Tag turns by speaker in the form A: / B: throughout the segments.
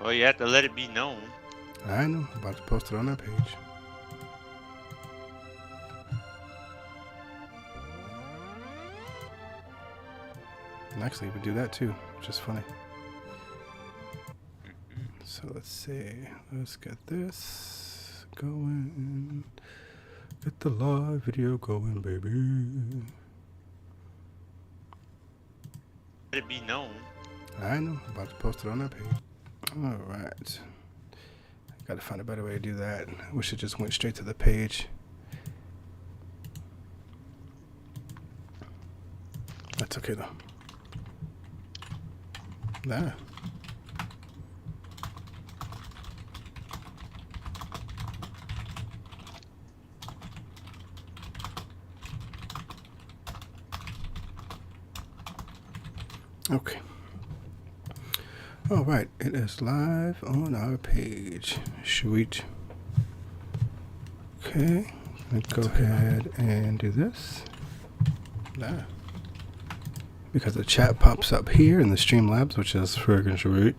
A: Well, you have to let it be known.
B: I know. I'm about to post it on that page. And actually, we do that too, which is funny. So let's see. Let's get this going. Get the live video going, baby.
A: Let it be known.
B: I know. I'm about to post it on that page. All right. Got to find a better way to do that. I wish it just went straight to the page. That's okay though. Nah. Okay. All right, it is live on our page. Sweet. Okay, let's go ahead and do this. Nah. Because the chat pops up here in the Streamlabs, which is friggin' sweet.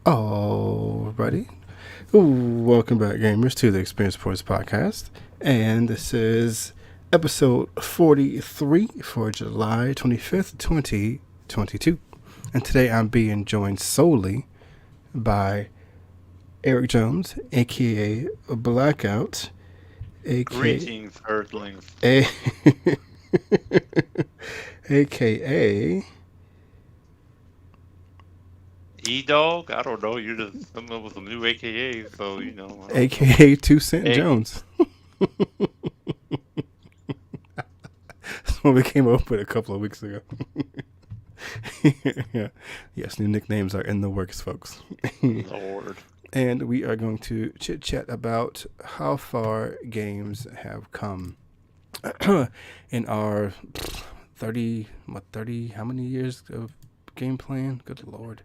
B: Alrighty. Welcome back, gamers, to the Experience Sports Podcast. And this is episode 43 for July 25th, 2022. And today I'm being joined solely by Eric Jones, aka Blackout, aka
A: Greetings, Earthlings.
B: aka
A: E-Dog? I don't know. You're just coming up with some new AKAs, so, you know.
B: aka 2 Cent Jones. That's what we came up with a couple of weeks ago. Yeah. Yes, new nicknames are in the works, folks.
A: Lord.
B: And we are going to chit-chat about how far games have come in our 30, how many years of game playing? Good Lord.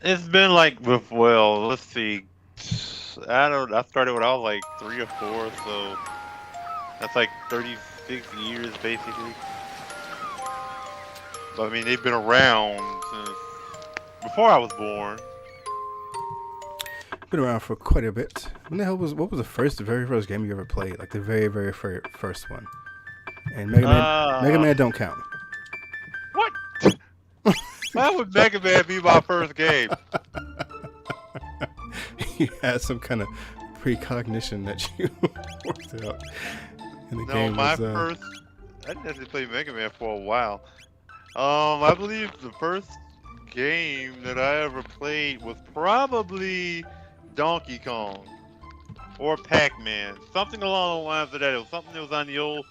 A: It's been like, let's see. I started when I was like 3 or 4, so that's like 36 years, basically. So, I mean, they've been around since before I was born.
B: Been around for quite a bit. What was the very first game you ever played? Like the very, very first one. And Mega Man don't count.
A: What? Why would Mega Man be my first game?
B: You had some kind of precognition that you worked out. And the game
A: my
B: was,
A: first. I didn't actually play Mega Man for a while. I believe the first game that I ever played was probably Donkey Kong or Pac-Man, something along the lines of that. It was something that was on the old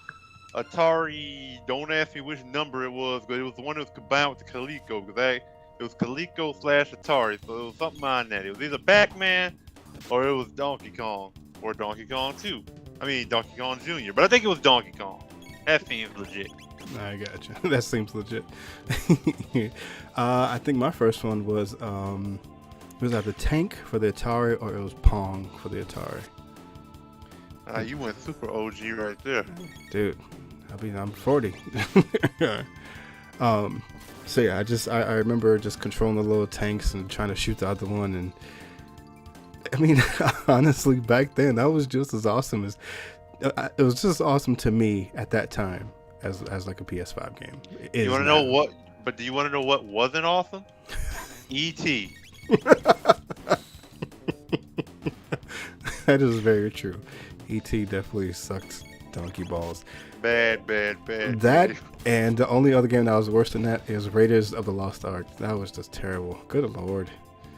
A: Atari. Don't ask me which number it was, but it was the one that was combined with the Coleco. It was Coleco/Atari, so it was something on that. It was either Pac-Man or it was Donkey Kong or Donkey Kong 2. I mean Donkey Kong Jr., but I think it was Donkey Kong. That seems legit.
B: I got you. That seems legit. I think my first one was it was either Tank for the Atari or it was Pong for the Atari.
A: You went super OG right there.
B: Dude, I mean, I'm 40. So yeah, I remember just controlling the little tanks and trying to shoot the other one. And I mean, honestly, back then, that was just as awesome as... it was just awesome to me at that time as like a PS5 game.
A: You want to know what? But do you want to know what wasn't awesome? E.T.
B: That is very true. E.T. definitely sucked donkey balls.
A: Bad.
B: That, and the only other game that was worse than that is Raiders of the Lost Ark. That was just terrible. Good Lord.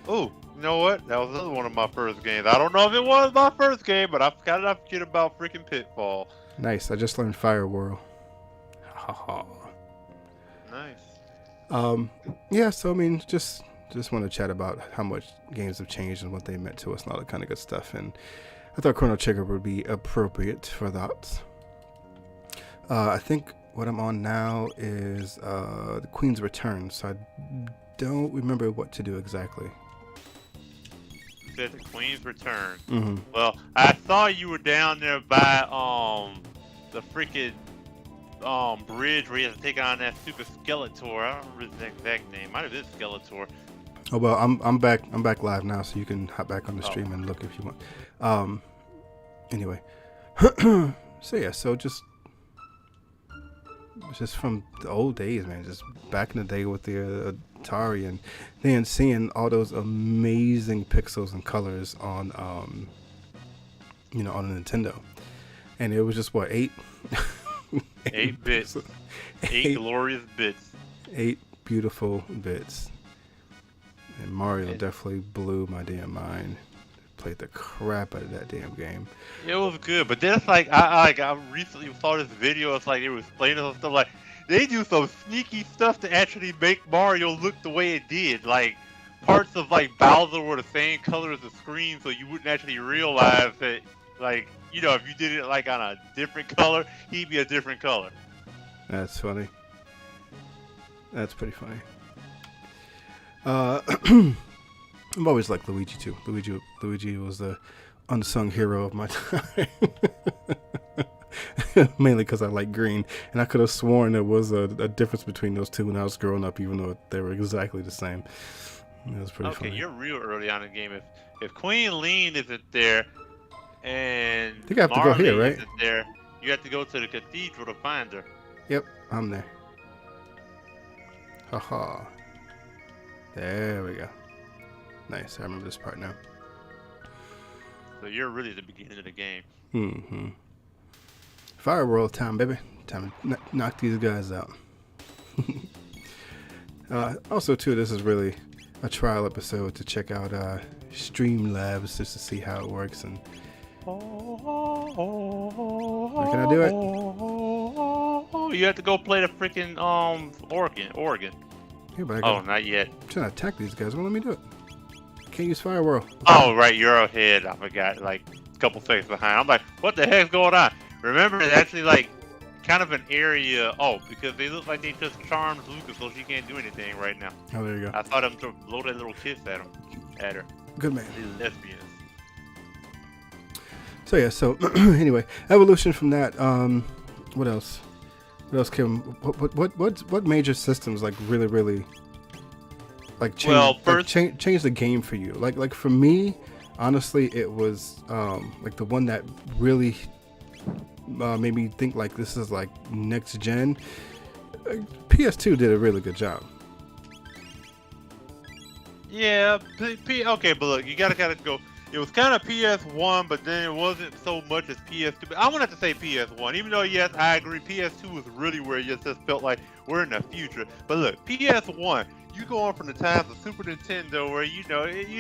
A: Oh, you know what? That was another one of my first games. I don't know if it was my first game, but I forgot to forget about freaking Pitfall.
B: Nice. I just learned Fire Whirl. Ha.
A: Nice.
B: Yeah, so I mean, just want to chat about how much games have changed and what they meant to us and all that kind of good stuff. And I thought Chrono Trigger would be appropriate for that. I think what I'm on now is the Queen's Return, so I don't remember what to do exactly.
A: You said the Queen's Return.
B: Mm-hmm.
A: Well, I saw you were down there by the freaking bridge where you have to take on that super Skeletor. I don't remember his exact name. Might have been Skeletor.
B: Oh well, I'm back. I'm back live now, so you can hop back on the
A: Oh.
B: stream and look if you want. Anyway, so yeah, so just from the old days, man. Just back in the day with the Atari, and then seeing all those amazing pixels and colors on on the Nintendo, and it was just what 8
A: 8 bits.
B: pixels.
A: 8 glorious bits.
B: 8 beautiful bits. And Mario
A: Yeah.
B: definitely blew my damn mind. Played the crap out of that damn game.
A: It was good, but then it's like I recently saw this video. It's like they were explaining some stuff. Like they do some sneaky stuff to actually make Mario look the way it did. Like parts of like Bowser were the same color as the screen, so you wouldn't actually realize that. Like if you did it like on a different color, he'd be a different color.
B: That's funny. That's pretty funny. I've always liked Luigi too. Luigi was the unsung hero of my time. Mainly because I like green, and I could have sworn there was a difference between those two when I was growing up, even though they were exactly the same. It was pretty funny.
A: Okay, you're real early on in the game. If Queen Lean isn't there, and
B: You have to go here,
A: Marley
B: right?
A: isn't there, you have to go to the cathedral to find her.
B: Yep, I'm there. Haha. There we go. Nice. I remember this part now.
A: So you're really at the beginning of the game.
B: Mm-hmm. Fire World time, baby. Time to knock these guys out. Also, too, this is really a trial episode to check out Streamlabs just to see how it works. And can I do it?
A: You have to go play the freaking organ.
B: Yeah, but I
A: Oh,
B: got
A: not yet.
B: trying to attack these guys. Won't let me do it. Can't use Fire World.
A: Oh, right, you're ahead. I forgot, like a couple seconds behind. I'm like, what the heck's going on? Remember, it's actually like kind of an area. Oh, because they look like they just charmed Lucas, so she can't do anything right now.
B: Oh, there you go.
A: I thought I'm to blow that little kiss at her.
B: Good man.
A: These lesbians.
B: So yeah. So anyway, evolution from that. What else? What else came? What major systems like really like change?
A: Well,
B: like,
A: first-
B: change the game for you. Like for me, honestly, it was like the one that really made me think like this is like next gen. PS2 did a really good job.
A: Yeah, okay, but look, you gotta go. It was kind of PS1, but then it wasn't so much as PS2. But I'm gonna have to say PS1, even though yes, I agree, PS2 was really where it just felt like we're in the future. But look, PS1, you go on from the times of Super Nintendo where you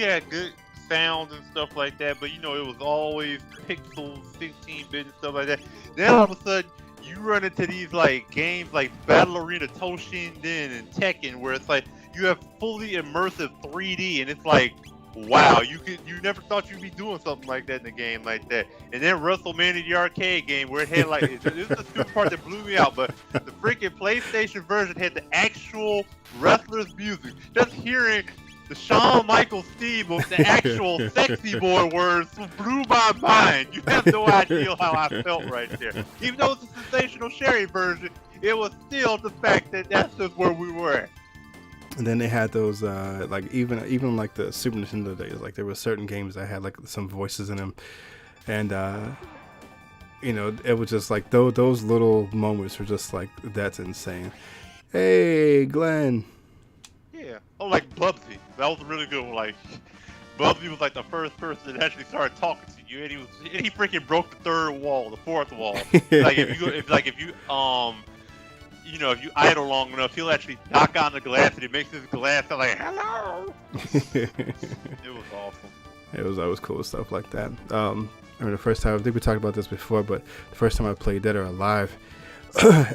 A: had good sounds and stuff like that, but it was always pixels, 16-bit and stuff like that. Then all of a sudden, you run into these like games like Battle Arena Toshinden and Tekken, where it's like you have fully immersive 3D, and it's like, wow, you never thought you'd be doing something like that in a game like that. And then WrestleMania, the arcade game, where it had like, this is the stupid part that blew me out, but the freaking PlayStation version had the actual wrestler's music. Just hearing the Shawn Michaels theme with the actual sexy boy words blew my mind. You have no idea how I felt right there. Even though it's a Sensational Sherry version, it was still the fact that that's just where we were at.
B: And then they had those like even like the Super Nintendo days, like there were certain games that had like some voices in them, and it was just like those little moments were just like, that's insane. Hey, Glenn.
A: Yeah. Oh, like Bubsy. That was a really good one. Like, Bubsy was like the first person that actually started talking to you, and he freaking broke the third wall, the fourth wall. Like if you if you idle long enough, he'll actually knock on the glass, and it makes his glass sound like hello. It was awesome.
B: It was always cool stuff like that. I mean, the first time, I think we talked about this before, but the first time I played Dead or Alive,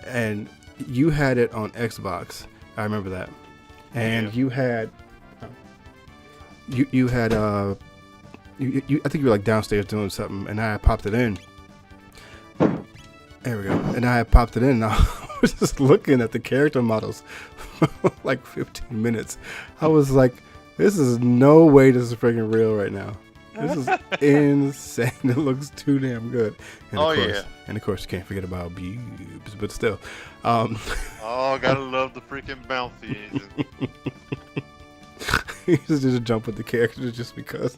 B: and you had it on Xbox. I remember that. And
A: Yeah.
B: you had, I think you were like downstairs doing something, and I popped it in. There we go. And I popped it in, and I was just looking at the character models for like 15 minutes. I was like, this is no way this is freaking real right now. This is insane. It looks too damn good. And of course, you can't forget about boobs, but still.
A: Oh, gotta love the freaking bouncy engine.
B: He just jump with the character just because.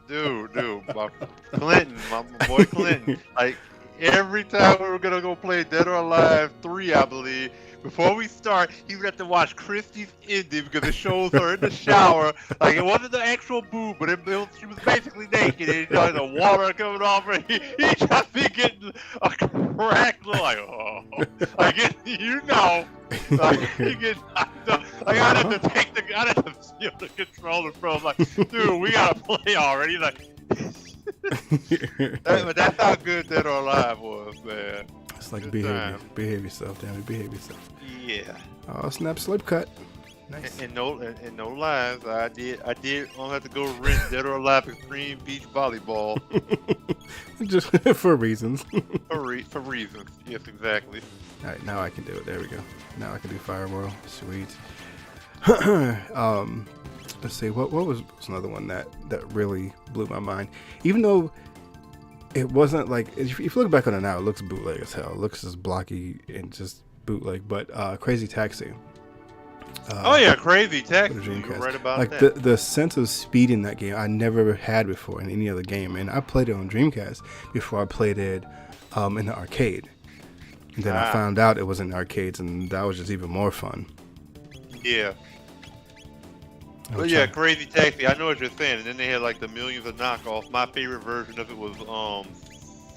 A: Dude, my boy Clinton. Like every time we were gonna go play Dead or Alive 3, I believe. Before we start, he would have to watch Christy's ending because it shows her in the shower. Like it wasn't the actual boob, but she was basically naked and the water coming off her. He just be getting a crack look like, oh, like like he gets knocked up. Like I'd have to steal the controller from him. Like, dude, we gotta play already. Like, but that's how good Dead or Alive was, man.
B: It's like behave yourself, damn it, behave yourself.
A: Yeah.
B: Oh, snap, slip cut. Nice.
A: And no lies, I did only have to go rent Dead or Alive Extreme Beach Volleyball.
B: Just for reasons.
A: for reasons, yes, exactly.
B: All right, now I can do it. There we go. Now I can do Firewall. Sweet. Let's see. What was another one that really blew my mind? Even though it wasn't like, if you look back on it now, it looks bootleg as hell. It looks just blocky and just bootleg. But Crazy Taxi.
A: Oh yeah, Crazy Taxi. You're right about
B: like
A: that.
B: The sense of speed in that game I never had before in any other game, and I played it on Dreamcast before I played it in the arcade. And then I found out it was in the arcades, and that was just even more fun.
A: Yeah. But yeah, Crazy Taxi. I know what you're saying. And then they had like the millions of knockoffs. My favorite version of it was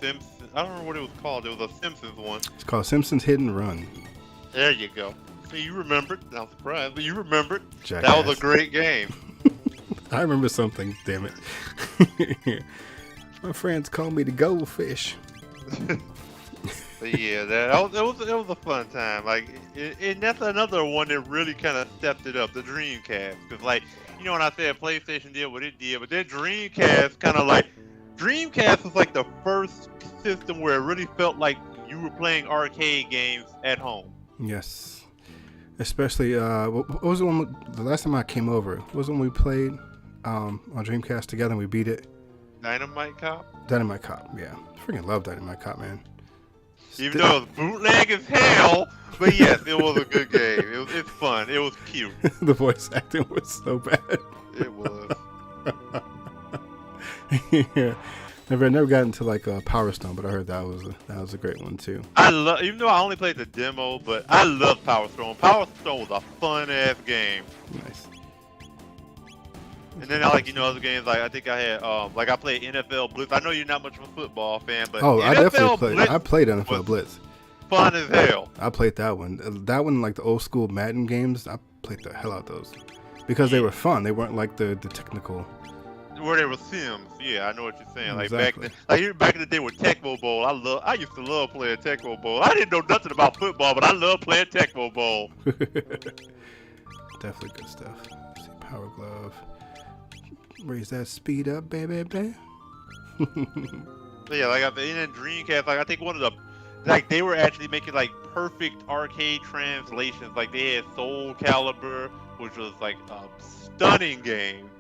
A: Simpsons. I don't remember what it was called. It was a Simpsons one.
B: It's called Simpsons Hit and Run.
A: There you go. See, you remembered. I'm surprised, but you remembered.
B: Jackass.
A: That was a great game.
B: I remember something. Damn it. My friends call me the goldfish.
A: But yeah, it was a fun time. Like, and that's another one that really kind of stepped it up, the Dreamcast. Because, like, you know, when I said PlayStation did what it did, but then Dreamcast Dreamcast was like the first system where it really felt like you were playing arcade games at home.
B: Yes. Especially, what was the one, the last time I came over, what was the one we played on Dreamcast together and we beat it?
A: Dynamite Cop?
B: Dynamite Cop, yeah. I freaking love Dynamite Cop, man.
A: Even though it was bootleg as hell, but yes, it was a good game. It's fun. It was cute.
B: The voice acting was so bad.
A: It was.
B: Yeah. Never got into like Power Stone, but I heard that was a great one too.
A: Even though I only played the demo, but I love Power Stone. Power Stone was a fun ass game.
B: Nice.
A: And then other games like I think I had like I played NFL Blitz. I know you're not much of a football fan, but
B: I definitely played.
A: Blitz
B: I played NFL Blitz.
A: Fun as hell.
B: I played that one. That one, like the old school Madden games, I played the hell out of those because they were fun. They weren't like the technical.
A: Where they were Sims, yeah, I know what you're saying. Like
B: exactly.
A: back in the day with Tecmo Bowl, I used to love playing Tecmo Bowl. I didn't know nothing about football, but I love playing Tecmo Bowl.
B: Definitely good stuff. Let's see, Power Glove. Raise that speed up, baby.
A: So yeah, like in Dreamcast, like I think one of the, like they were actually making like perfect arcade translations. Like they had Soul Calibur, which was like a stunning game.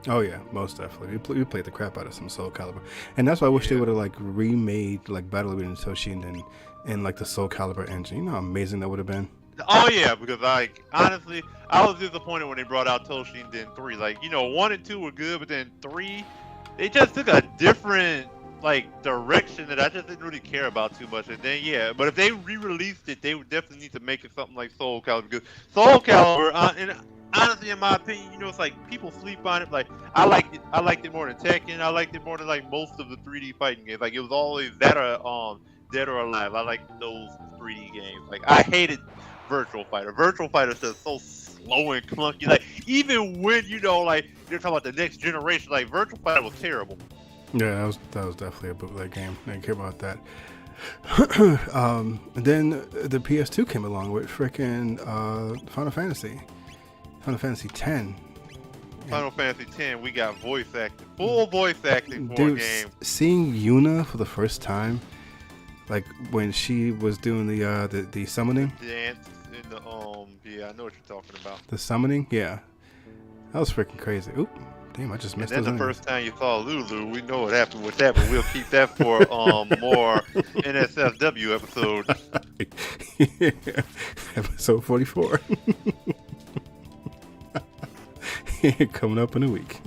B: Oh yeah, most definitely. We played the crap out of some Soul Calibur, and that's why I wish they would have like remade like Battle of Eden Toshinden and like the Soul Calibur engine. You know how amazing that would have been.
A: Oh yeah, because like honestly, I was disappointed when they brought out Toshinden 3. Like 1 and 2 were good, but then 3, they just took a different like direction that I just didn't really care about too much. And then but if they re-released it, they would definitely need to make it something like Soul Calibur. Because Soul Calibur, and honestly, in my opinion, it's like people sleep on it. Like I liked it more than Tekken. I liked it more than like most of the 3D fighting games. Like it was always that or Dead or Alive. I liked those 3D games. Like I hated Virtual Fighter. Virtual Fighter is just so slow and clunky. Like even when like they're talking about the next generation, like Virtual Fighter was terrible.
B: Yeah, that was definitely a bootleg game. I didn't care about that. And then the PS2 came along with freaking Final Fantasy X.
A: Final Fantasy X, we got voice acting, full voice acting for
B: Dude,
A: a game.
B: Seeing Yuna for the first time, like when she was doing the summoning.
A: Dance in the I know what you're talking about.
B: The summoning, yeah, that was freaking crazy. Oop, damn, I just missed those.
A: And then the first time you saw Lulu, we know what happened with that, but we'll keep that for more NSFW episode.
B: Episode 44. Coming up in a week.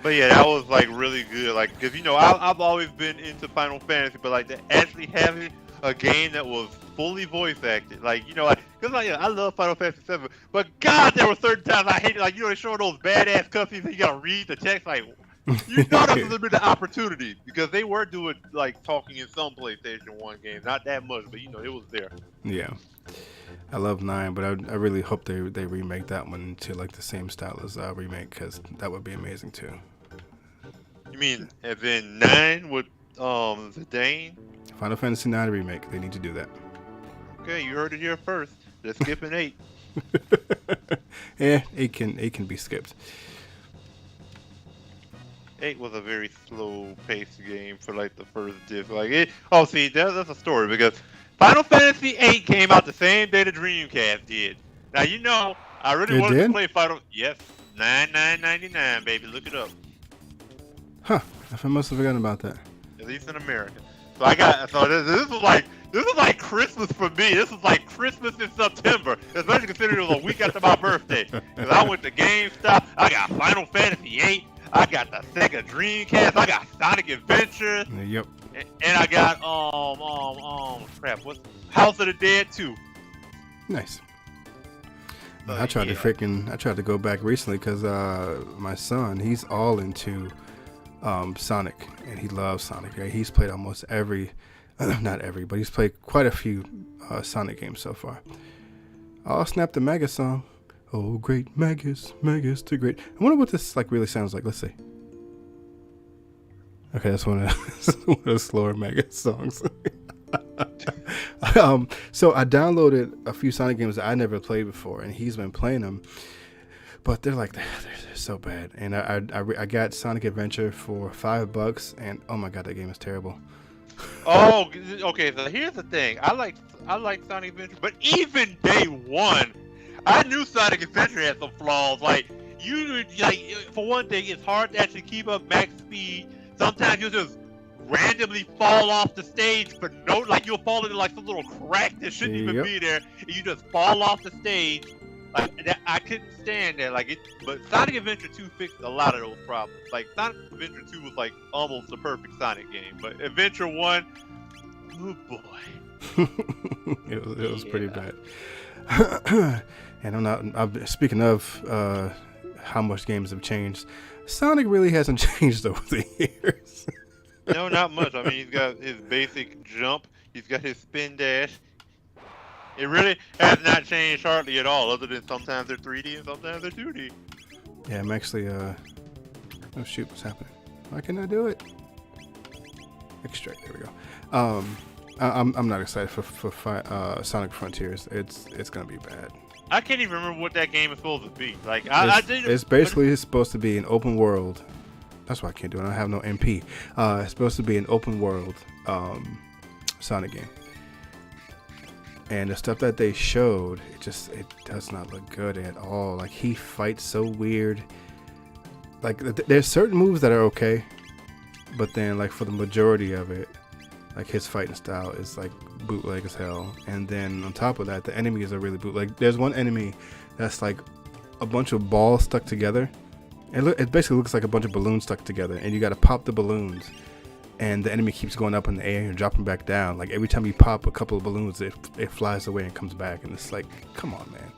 A: But yeah, that was like really good. Like, cause I've always been into Final Fantasy, but like to actually having a game that was fully voice acted, like cause I love Final Fantasy 7, but God, there were certain times I hated, like they show those badass cutscenes and you gotta read the text, like this would have been the opportunity because they were doing like talking in some PlayStation 1 games, not that much, but it was there.
B: Yeah. I love 9, but I really hope they remake that one into like the same style as remake, because that would be amazing too.
A: You mean as in 9 with Zidane?
B: Final Fantasy 9 remake. They need to do that.
A: Okay, you heard it here first. They're skipping 8.
B: Yeah, 8 can be skipped.
A: 8 was a very slow-paced game for like the first disc. Like it. Oh, see, that's a story because Final Fantasy 8 came out the same day the Dreamcast did. Now I really wanted to play Final. Yes, $99.99, baby. Look it up.
B: Huh? I must have forgotten about that.
A: At least in America. So this was like Christmas for me. This was like Christmas in September, especially considering it was a week after my birthday. Cause I went to GameStop. I got Final Fantasy 8. I got the Sega Dreamcast. I got Sonic Adventure.
B: Yep.
A: And I got what's House of the Dead 2.
B: Nice. I tried to go back recently because my son, he's all into Sonic, and he loves Sonic. Right? He's played almost not every, but he's played quite a few Sonic games so far. I'll snap the Magus song. Oh, great Magus, Magus the great. I wonder what this like really sounds like. Let's see. Okay, that's one of the slower Magus songs. So I downloaded a few Sonic games that I never played before, and he's been playing them. But they're so bad. And I got Sonic Adventure for $5, and oh my god, that game is terrible.
A: Oh, okay. So here's the thing. I like Sonic Adventure, but even day one, I knew Sonic Adventure had some flaws. Like for one thing, it's hard to actually keep up max speed. Sometimes you'll just randomly fall off the stage for you'll fall into like some little crack that shouldn't even be there, and you just fall off the stage. Like that, I couldn't stand that. But Sonic Adventure 2 fixed a lot of those problems. Like Sonic Adventure 2 was like almost the perfect Sonic game, but Adventure 1, oh boy,
B: it was pretty bad. And I'm speaking of how much games have changed. Sonic really hasn't changed over the years.
A: No, not much. I mean, he's got his basic jump. He's got his spin dash. It really has not changed hardly at all, other than sometimes they're 3D and sometimes they're 2D.
B: Yeah, I'm actually, oh shoot, what's happening? Why can't I do it? Extract, there we go. I'm not excited for Sonic Frontiers. It's gonna be bad.
A: I can't even remember what that game is supposed to be. Like,
B: it's basically supposed to be an open world. That's why I can't do it. I don't have no MP. It's supposed to be an open world Sonic game. And the stuff that they showed, it does not look good at all. Like, he fights so weird. Like, there's certain moves that are okay, but then, like, for the majority of it, like, his fighting style is, like, bootleg as hell. And then, on top of that, the enemies are really bootleg. There's one enemy that's, like, a bunch of balls stuck together. It basically looks like a bunch of balloons stuck together, and you gotta pop the balloons. And the enemy keeps going up in the air and dropping back down. Like, every time you pop a couple of balloons, it flies away and comes back. And it's like, come on, man.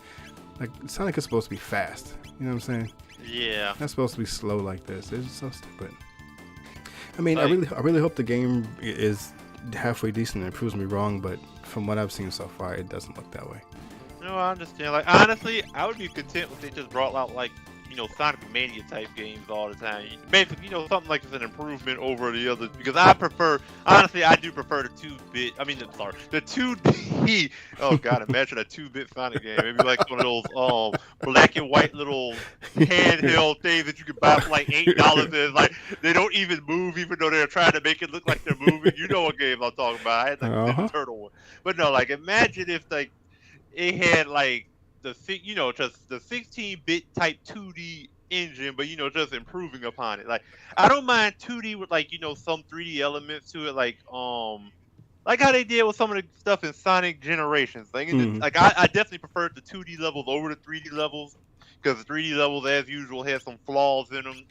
B: Like, Sonic is supposed to be fast. You know what I'm saying?
A: Yeah.
B: Not supposed to be slow like this. It's so stupid. I mean, like, I really hope the game is halfway decent and it proves me wrong. But from what I've seen so far, it doesn't look that way.
A: No, I understand. Like, honestly, I would be content if they just brought out, like, Sonic Mania type games all the time. Basically, something like it's an improvement over the others. Because I do prefer the 2-bit. I mean, sorry, the 2D. Oh god, imagine a 2-bit Sonic game. Maybe like one of those black and white little handheld things that you can buy for like $8. And it's like they don't even move, even though they're trying to make it look like they're moving. You know what game I'm talking about? I had like the turtle one. But no, like imagine if like it had like just the 16-bit type 2D engine, but just improving upon it. Like, I don't mind 2D with like some 3D elements to it, like how they did with some of the stuff in Sonic Generations. Like, like I definitely preferred the 2D levels over the 3D levels because the 3D levels, as usual, have some flaws in them.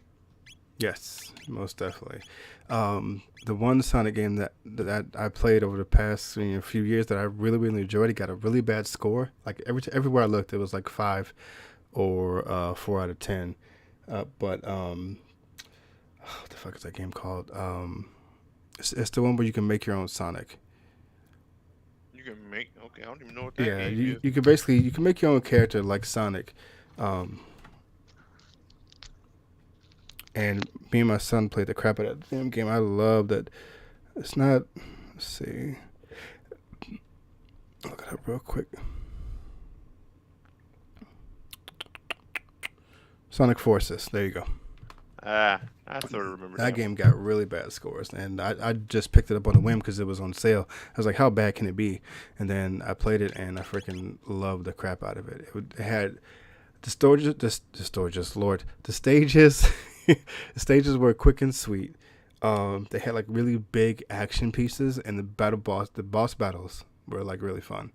B: Yes, most definitely. The one Sonic game that I played over the past few years that I really really enjoyed, it got a really bad score. Like everywhere I looked, it was like 5 or 4 out of 10. But what the fuck is that game called? It's the one where you can make your own Sonic.
A: You can make okay. I don't even know what that
B: Yeah,
A: game is.
B: you can basically you can make your own character like Sonic. And me and my son played the crap out of that damn game. I love that. It's not. Let's see. Look it up real quick. Sonic Forces. There you go.
A: I sort of remember
B: That game got really bad scores, and I just picked it up on a whim because it was on sale. I was like, how bad can it be? And then I played it, and I freaking loved the crap out of it. It had the stages. The stages were quick and sweet. They had like really big action pieces, and the boss battles were like really fun.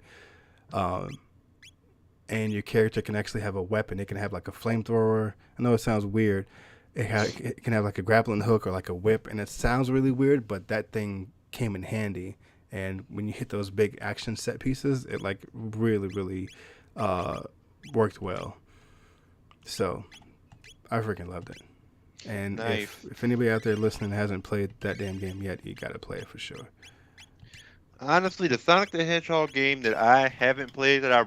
B: And your character can actually have a weapon. It can have like a flamethrower. I know it sounds weird. It can have like a grappling hook or like a whip, and it sounds really weird, but that thing came in handy. And when you hit those big action set pieces, it like really, really worked well. So I freaking loved it. And
A: Nice.
B: if anybody out there listening hasn't played that damn game yet, you gotta play it for sure.
A: Honestly, the Sonic the Hedgehog game that I haven't played, that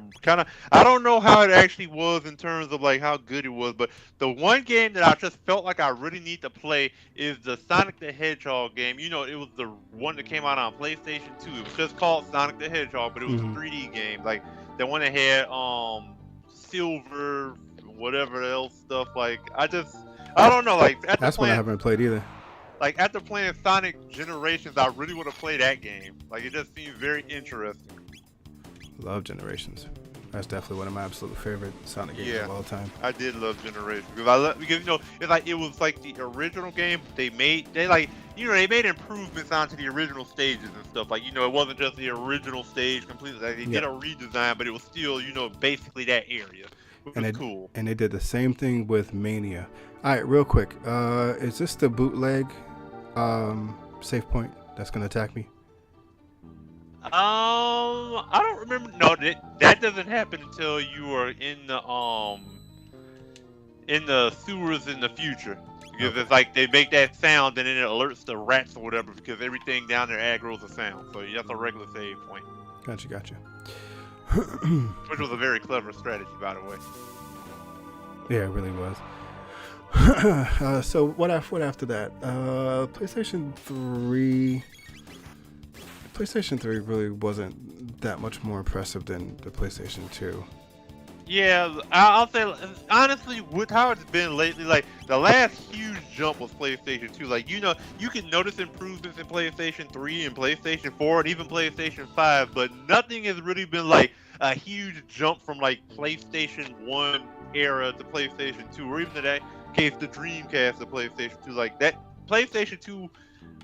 A: I don't know how it actually was in terms of like how good it was, but the one game that I just felt like I really need to play is the Sonic the Hedgehog game. You know, it was the one that came out on PlayStation 2. It was just called Sonic the Hedgehog, but it was a 3D game. Like the one that had silver, whatever else stuff. Like I don't know. Like
B: That's one I haven't played either.
A: Like after playing Sonic Generations, I really want to play that game. Like it just seems very interesting.
B: Love Generations. That's definitely one of my absolute favorite Sonic games of all time.
A: I did love Generations because it's like it was like the original game. They made improvements onto the original stages and stuff. Like it wasn't just the original stage completely. Like, they did a redesign, but it was still basically that area, which was cool.
B: And they did the same thing with Mania. All right, real quick. Is this the bootleg save point that's gonna attack me?
A: I don't remember. No, that doesn't happen until you are in the sewers in the future. Because it's like they make that sound and then it alerts the rats or whatever because everything down there aggroes a sound. So that's a regular save point.
B: Gotcha.
A: Which was a very clever strategy, by the way.
B: Yeah, it really was. So what after that? PlayStation 3 really wasn't that much more impressive than the PlayStation 2.
A: Yeah, I'll say honestly, with how it's been lately, like the last huge jump was PlayStation 2. Like you can notice improvements in PlayStation 3 and PlayStation 4 and even PlayStation 5, but nothing has really been like a huge jump from like PlayStation 1 era to PlayStation 2, or even in that case the Dreamcast to PlayStation 2. Like that PlayStation 2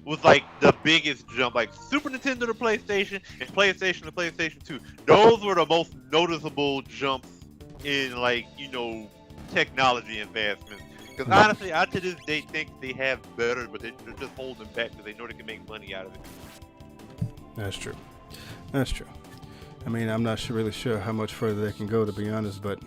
A: was like the biggest jump, like Super Nintendo to PlayStation and PlayStation to PlayStation 2. Those were the most noticeable jumps in technology advancements. Because honestly, I to this day think they have better, but they're just holding back because they know they can make money out of it.
B: That's true. I mean, I'm not really sure how much further they can go, to be honest, but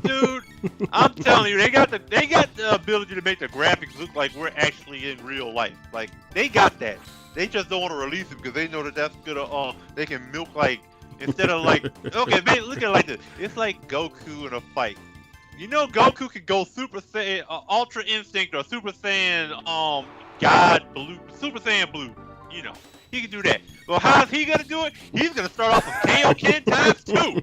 A: dude, I'm telling you, they got the ability to make the graphics look like we're actually in real life. Like they got that. They just don't want to release it because they know that's gonna they can milk like instead of like okay, man, look at it like this. It's like Goku in a fight. Goku could go Super Saiyan, Ultra Instinct, or Super Saiyan, God Blue, Super Saiyan Blue. He can do that. Well, how's he gonna do it? He's gonna start off with Kaioken times 2,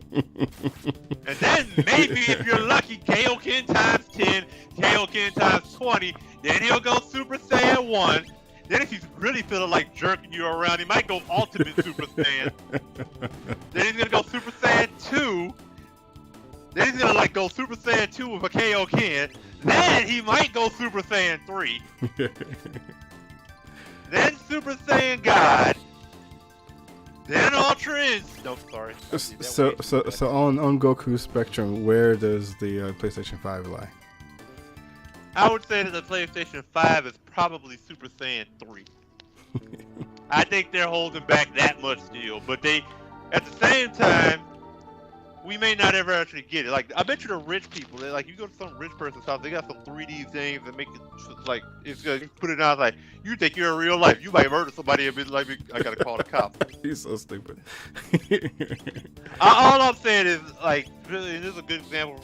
A: and then maybe if you're lucky, Kaioken times 10, Kaioken times 20. Then he'll go Super Saiyan 1. Then if he's really feeling like jerking you around, he might go Ultimate Super Saiyan. Then he's gonna go Super Saiyan 2. Then he's gonna go Super Saiyan 2 with a Kaioken. Then he might go Super Saiyan 3. Then Super Saiyan God. Then Ultra is. No, sorry.
B: So on Goku Spectrum, where does the PlayStation 5 lie?
A: I would say that the PlayStation 5 is probably Super Saiyan 3. I think they're holding back that much still, but they, at the same time, we may not ever actually get it. Like, I bet you the rich people, they like, you go to some rich person's house, they got some 3D things that make it like, it's good. You put it out like, you think you're in real life, you might murder somebody and be like, I gotta call the cops.
B: He's so stupid.
A: All I'm saying is, like, really, and this is a good example.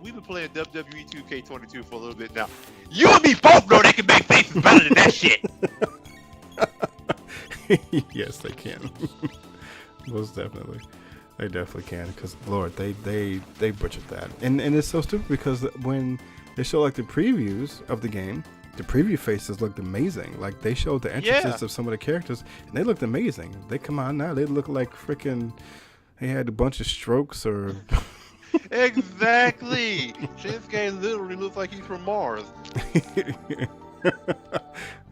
A: We've been playing WWE 2K22 for a little bit now. You and me both know they can make faces better than that shit.
B: Yes, they can. Most definitely. They definitely can, because Lord, they butchered that, and it's so stupid because when they show like the previews of the game, the preview faces looked amazing. Like they showed the entrances of some of the characters, and they looked amazing. They come out now, they look like freaking. They had a bunch of strokes or.
A: Exactly. Shinsuke literally looks like he's from Mars.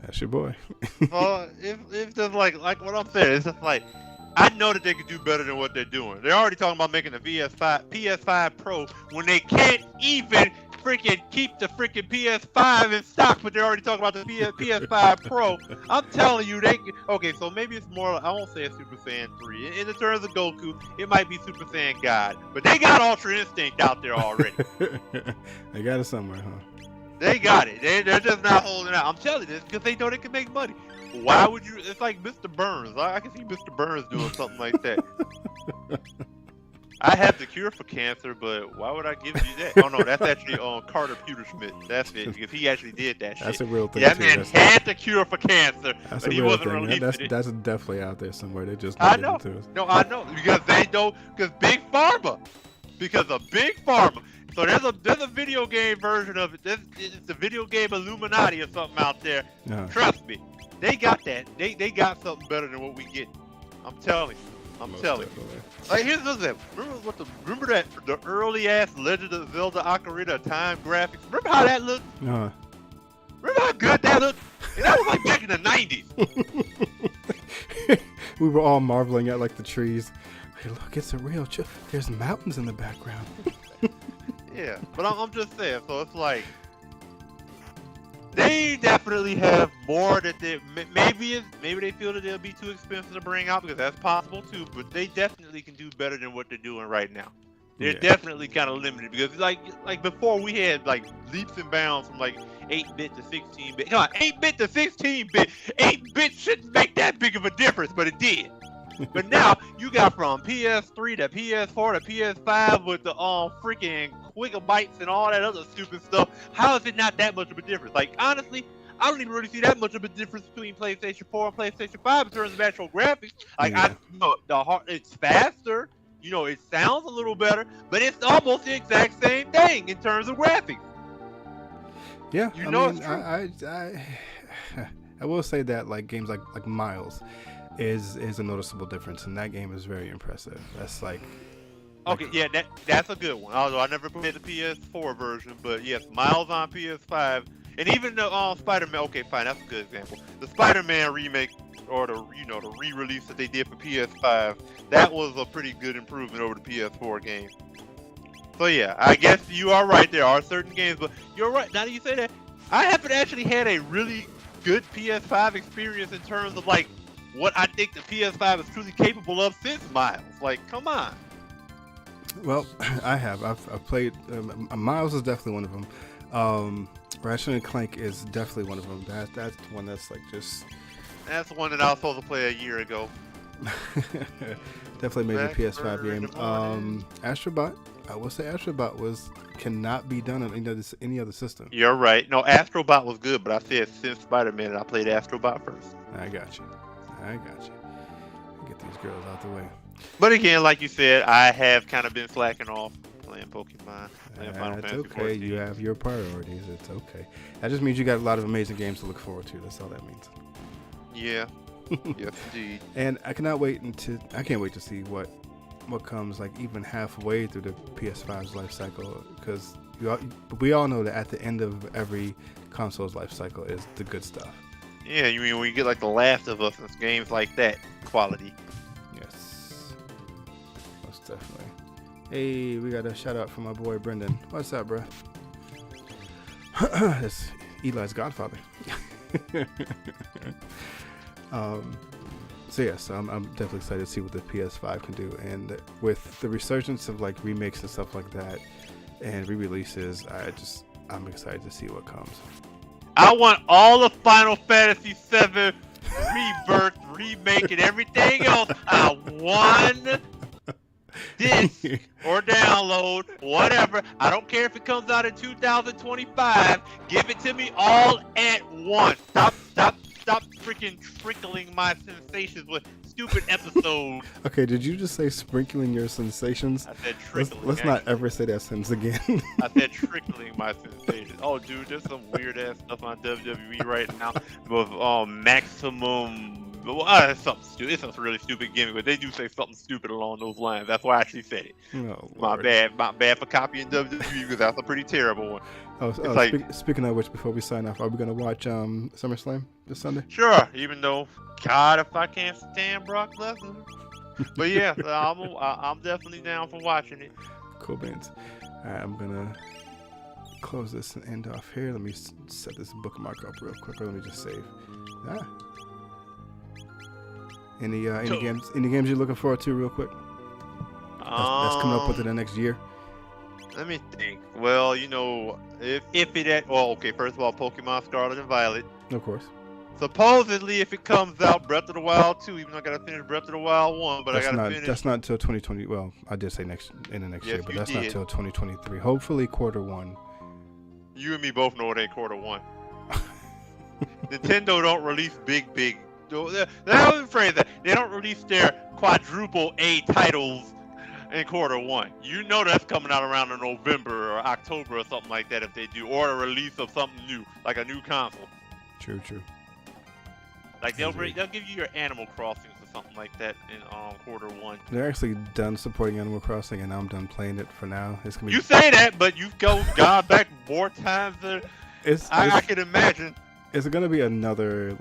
B: That's your boy.
A: If just like what I'm saying, it's just like. I know that they could do better than what they're doing. They're already talking about making a PS5 Pro when they can't even freaking keep the freaking PS5 in stock, but they're already talking about the PS5 Pro. I'm telling you, okay, so maybe it's more, I won't say it's Super Saiyan 3. In the terms of Goku, it might be Super Saiyan God, but they got Ultra Instinct out there already.
B: They got it somewhere, huh?
A: They got it. They're just not holding out. I'm telling you this because they know they can make money. Why would you? It's like Mr. Burns. I can see Mr. Burns doing something like that. I have the cure for cancer, but why would I give you that? Oh no, that's actually on Carter Pewterschmidt. That's it, because he actually did that shit.
B: That's a real thing.
A: Yeah, that man had the cure for cancer,
B: that's
A: but
B: a
A: he
B: real
A: wasn't
B: thing.
A: releasing it.
B: That's definitely out there somewhere. They just
A: I know.
B: To us.
A: No, I know because they don't. Because Big Pharma. Because of Big Pharma. So there's a video game version of it. It's the video game Illuminati or something out there. Trust me. They got that. They got something better than what we get. I'm telling you. I'm telling you. Like here's the thing. Remember that the early ass Legend of Zelda Ocarina of Time graphics? Remember how that looked?
B: Uh-huh.
A: Remember how good that looked? And that was like back in the 90s.
B: We were all marveling at like the trees. Hey, look, it's a real. There's mountains in the background.
A: Yeah, but I'm just saying. So it's like. They definitely have more that they maybe they feel that they'll be too expensive to bring out, because that's possible too. But they definitely can do better than what they're doing right now. They're definitely kind of limited, because like before we had like leaps and bounds from like 8-bit to 16-bit. Come on, 8-bit to 16-bit. 8-bit shouldn't make that big of a difference, but it did. But now you got from PS3 to PS4 to PS5 with the freaking gigabytes and all that other stupid stuff. How is it not that much of a difference? Like honestly, I don't even really see that much of a difference between PlayStation 4 and PlayStation 5 in terms of actual graphics. Like I know it's faster, you know, it sounds a little better, but it's almost the exact same thing in terms of graphics.
B: Yeah,
A: you know,
B: it's true. I will say that like games like Miles is a noticeable difference, and that game is very impressive. That's like
A: okay, yeah, that's a good one. Although I never played the PS4 version, but yes, Miles on PS5, and even the Spider-Man. Okay, fine, that's a good example. The Spider-Man remake, or the re-release that they did for PS5, that was a pretty good improvement over the PS4 game. So yeah, I guess you are right. There are certain games, but you're right. Now that you say that, I haven't actually had a really good PS5 experience in terms of like what I think the PS5 is truly capable of since Miles. Like, come on.
B: Well, I have. I've played. Miles is definitely one of them. Ratchet and Clank is definitely one of them. That's the one that's like just.
A: That's the one that I was supposed to play a year ago.
B: Definitely made the PS5 game. Astrobot. I will say Astrobot cannot be done on any other system.
A: You're right. No, Astrobot was good, but I said since Spider-Man, I played Astrobot first.
B: I got you. Get these girls out the way.
A: But again, like you said, I have kind of been slacking off playing Pokemon.
B: It's okay. 14. You have your priorities. It's okay. That just means you got a lot of amazing games to look forward to. That's all that means.
A: Yeah. Yes, indeed.
B: And I can't wait to see what comes like even halfway through the PS5's life cycle, because we all know that at the end of every console's life cycle is the good stuff.
A: Yeah, you mean when you get like The Last of Us and games like that quality.
B: Yeah. Hey, we got a shout out from my boy Brendan. What's up, bro? That's Eli's godfather. So yes, I'm definitely excited to see what the PS5 can do, and with the resurgence of like remakes and stuff like that, and re-releases, I'm excited to see what comes.
A: I want all of Final Fantasy VII Rebirth, remake, and everything else. I want disc or download, whatever. I don't care if it comes out in 2025. Give it to me all at once. Stop freaking trickling my sensations with stupid episodes.
B: Okay, did you just say sprinkling your sensations?
A: I said trickling.
B: Let's not ever say that sentence again.
A: I said trickling my sensations. Oh, dude, there's some weird ass stuff on WWE right now with maximum. It's something stupid. It's some really stupid gimmick, but they do say something stupid along those lines. That's why I actually said it.
B: Oh,
A: my bad for copying WWE because that's a pretty terrible one.
B: Speaking of which, before we sign off, are we gonna watch SummerSlam this Sunday?
A: Sure. Even though, God, if I can't stand Brock Lesnar. But yeah, I'm definitely down for watching it.
B: Cool beans. All right, I'm gonna close this and end off here. Let me set this bookmark up real quick. Or let me just save. Any games you're looking forward to real quick? That's coming up within the next year.
A: Let me think. Well, you know, first of all, Pokemon Scarlet and Violet.
B: Of course.
A: Supposedly, if it comes out, Breath of the Wild 2, even though I gotta finish Breath of the Wild 1, but I gotta finish.
B: That's not until 2020. Well, I did say in the next year, but that's not until 2023. Hopefully, Q1.
A: You and me both know it ain't Q1. Nintendo don't release big. I wouldn't phrase that. They don't release their quadruple A titles in Q1. You know that's coming out around in November or October or something like that if they do, or a release of something new, like a new console.
B: True.
A: Like they'll give you your Animal Crossings or something like that in Q1.
B: They're actually done supporting Animal Crossing, and I'm done playing it for now. It's gonna be.
A: You say that, but you've gone back more times than I can imagine.
B: It's gonna be another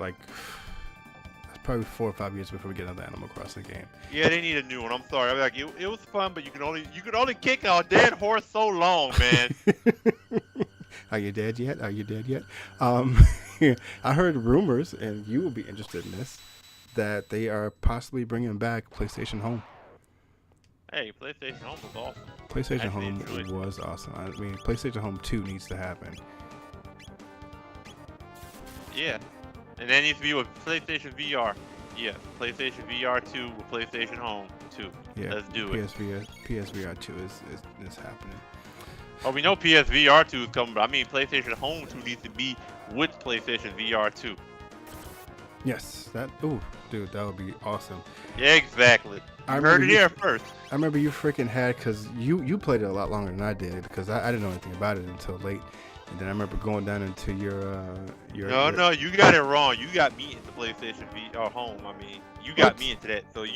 B: probably 4 or 5 years before we get another Animal Crossing game.
A: Yeah, they need a new one. I'm sorry. I mean, like it was fun, but you could only kick a dead horse so long, man.
B: Are you dead yet? I heard rumors, and you will be interested in this, that they are possibly bringing back PlayStation Home.
A: Hey, PlayStation Home was awesome.
B: PlayStation Home was awesome. I mean, PlayStation Home 2 needs to happen. Yeah.
A: And that needs to be with PlayStation VR. Yeah, PlayStation VR 2 with PlayStation Home 2.
B: Yeah,
A: let's do it.
B: PSVR 2 is happening.
A: Oh, we know PSVR 2 is coming, but I mean PlayStation Home 2 needs to be with PlayStation VR 2.
B: Yes, that would be awesome.
A: Yeah, exactly. I heard it here first.
B: I remember you freaking had, because you played it a lot longer than I did, because I didn't know anything about it until late. And then I remember going down into your.
A: No, you got it wrong. You got me into PlayStation VR Home. I mean, you got me into that. So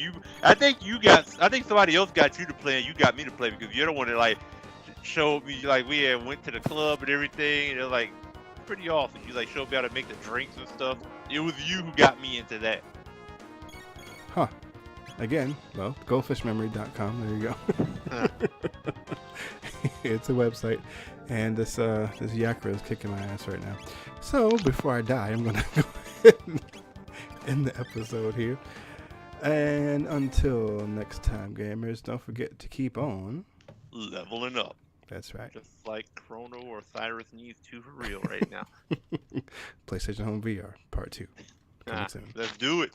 A: I think somebody else got you to play, and you got me to play because you're the one that like showed me, like we had went to the club and everything, and it was like pretty awesome. You like showed me how to make the drinks and stuff. It was you who got me into that.
B: Huh. Again, well, goldfishmemory.com. There you go. It's a website. And this Yakra is kicking my ass right now. So before I die, I'm gonna go ahead and end the episode here. And until next time, gamers, don't forget to keep on
A: leveling up.
B: That's right.
A: Just like Chrono or Cyrus needs to for real right now.
B: PlayStation Home VR Part 2. Coming soon.
A: Let's do it.